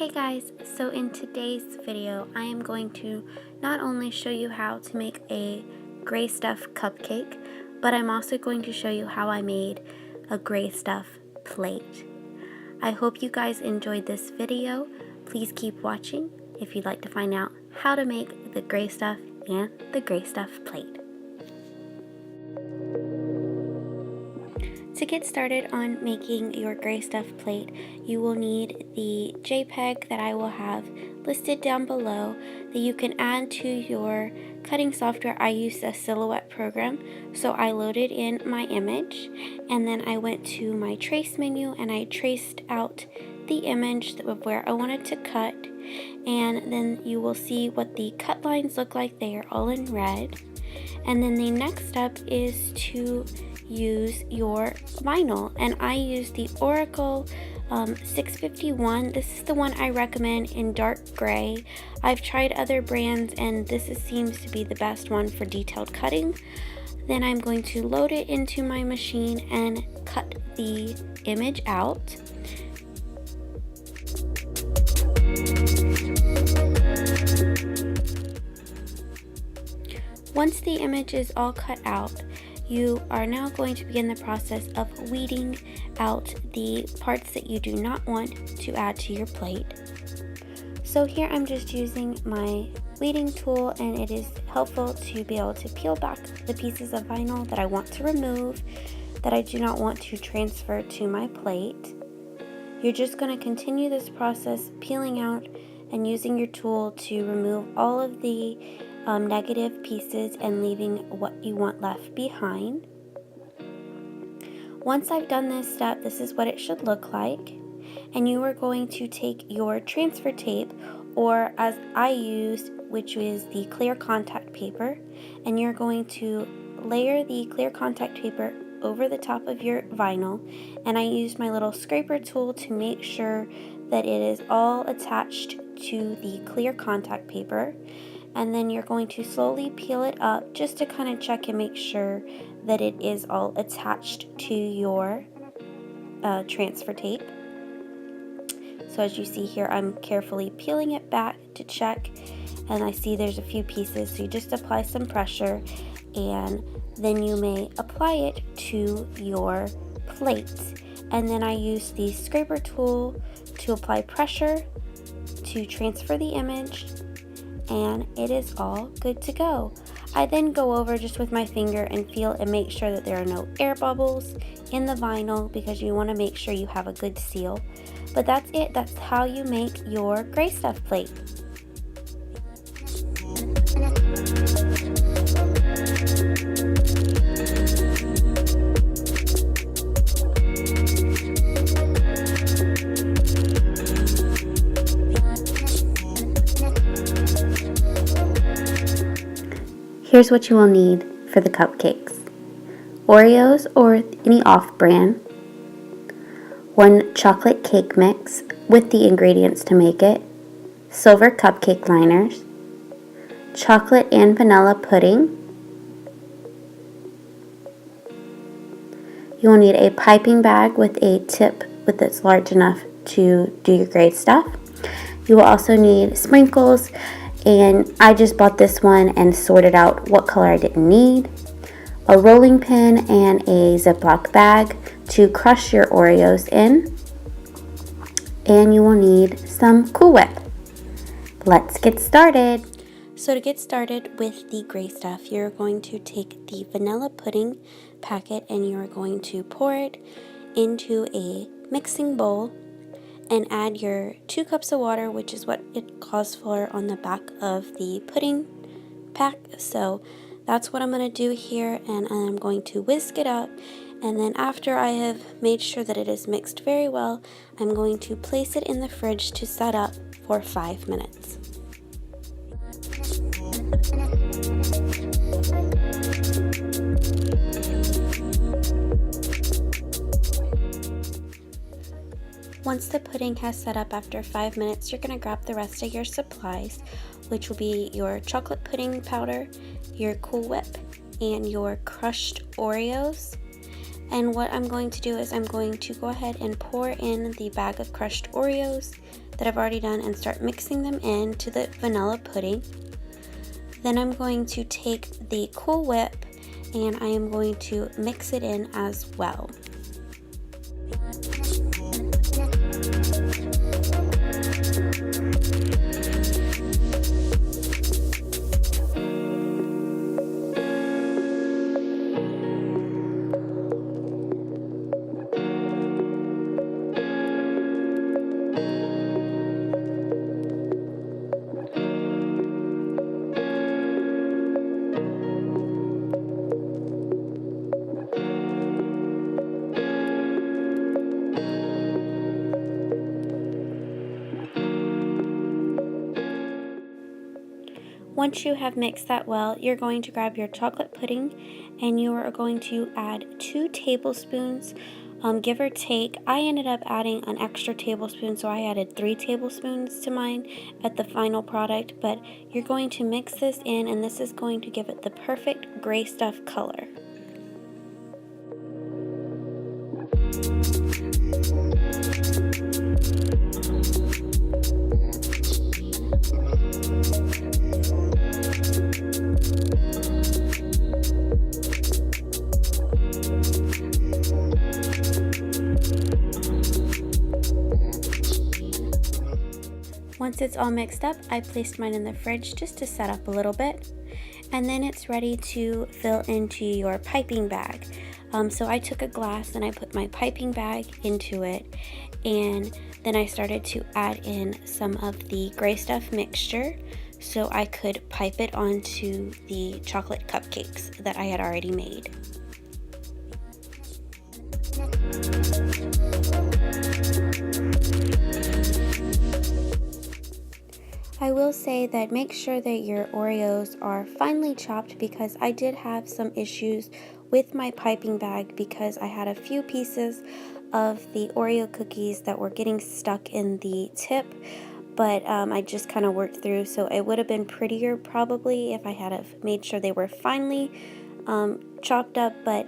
Hey guys, so in today's video I am going to not only show you how to make a gray stuff cupcake, but I'm also going to show you how I made a gray stuff plate. I hope you guys enjoyed this video. Please keep watching if you'd like to find out how to make the gray stuff and the gray stuff plate. To get started on making your gray stuff plate, you will need the JPEG that I will have listed down below that you can add to your cutting software. I use a Silhouette program, so I loaded in my image and then I went to my trace menu and I traced out the image of where I wanted to cut, and then you will see what the cut lines look like. They are all in red. And then the next step is to use your vinyl, and I use the Oracal 651. This is the one I recommend in dark gray. I've tried other brands and seems to be the best one for detailed cutting. Then I'm going to load it into my machine and cut the image out. Once the image is all cut out, you are now going to begin the process of weeding out the parts that you do not want to add to your plate. So here I'm just using my weeding tool, and it is helpful to be able to peel back the pieces of vinyl that I want to remove, that I do not want to transfer to my plate. You're just going to continue this process, peeling out and using your tool to remove all of the negative pieces and leaving what you want left behind. Once I've done this step, this is what it should look like. And you are going to take your transfer tape, or as I used, which is the clear contact paper, and you're going to layer the clear contact paper over the top of your vinyl. And I used my little scraper tool to make sure that it is all attached to the clear contact paper. And then you're going to slowly peel it up just to kind of check and make sure that it is all attached to your transfer tape. So as you see here, I'm carefully peeling it back to check, and I see there's a few pieces, so you just apply some pressure and then you may apply it to your plate. And then I use the scraper tool to apply pressure to transfer the image, and it is all good to go. I then go over just with my finger and feel and make sure that there are no air bubbles in the vinyl, because you want to make sure you have a good seal. But that's it. That's how you make your gray stuff plate. Here's what you will need for the cupcakes: Oreos or any off-brand, 1 chocolate cake mix with the ingredients to make it, silver cupcake liners, chocolate and vanilla pudding. You will need a piping bag with a tip that's large enough to do your gray stuff. You will also need sprinkles, and I just bought this one and sorted out what color I didn't need, a rolling pin and a Ziploc bag to crush your Oreos in, and you will need some Cool Whip. Let's get started. So to get started with the gray stuff, you're going to take the vanilla pudding packet and you're going to pour it into a mixing bowl and add your 2 cups of water, which is what it calls for on the back of the pudding pack. So that's what I'm going to do here, and I'm going to whisk it up. And then after I have made sure that it is mixed very well, I'm going to place it in the fridge to set up for 5 minutes. Once the pudding has set up after 5 minutes, you're going to grab the rest of your supplies, which will be your chocolate pudding powder, your Cool Whip, and your crushed Oreos. And what I'm going to do is I'm going to go ahead and pour in the bag of crushed Oreos that I've already done and start mixing them into the vanilla pudding. Then I'm going to take the Cool Whip and I am going to mix it in as well. Once you have mixed that well, you're going to grab your chocolate pudding and you are going to add 2 tablespoons, give or take. I ended up adding an extra tablespoon, so I added 3 tablespoons to mine at the final product, but you're going to mix this in and this is going to give it the perfect gray stuff color. Once it's all mixed up, I placed mine in the fridge just to set up a little bit. And then it's ready to fill into your piping bag. So I took a glass and I put my piping bag into it. And then I started to add in some of the gray stuff mixture so I could pipe it onto the chocolate cupcakes that I had already made. I will say that make sure that your Oreos are finely chopped because I did have some issues with my piping bag because I had a few pieces of the Oreo cookies that were getting stuck in the tip, but I just kind of worked through, so it would have been prettier probably if I had have made sure they were finely chopped up, but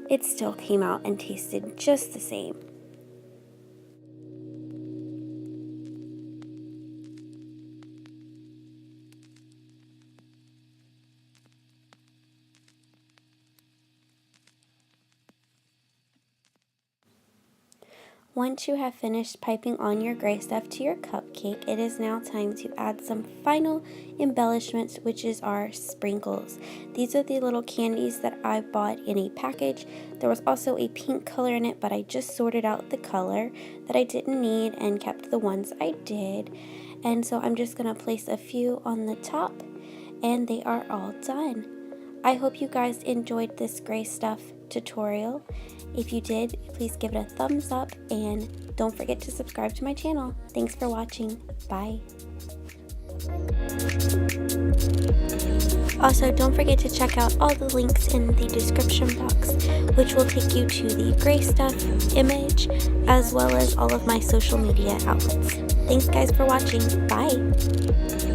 it still came out and tasted just the same. Once you have finished piping on your gray stuff to your cupcake, it is now time to add some final embellishments, which is our sprinkles. These are the little candies that I bought in a package. There was also a pink color in it, but I just sorted out the color that I didn't need and kept the ones I did. And so I'm just going to place a few on the top, and they are all done. I hope you guys enjoyed this gray stuff tutorial. If you did, please give it a thumbs up and don't forget to subscribe to my channel. Thanks for watching. Bye. Also, don't forget to check out all the links in the description box, which will take you to the gray stuff image as well as all of my social media outlets. Thanks guys for watching. Bye.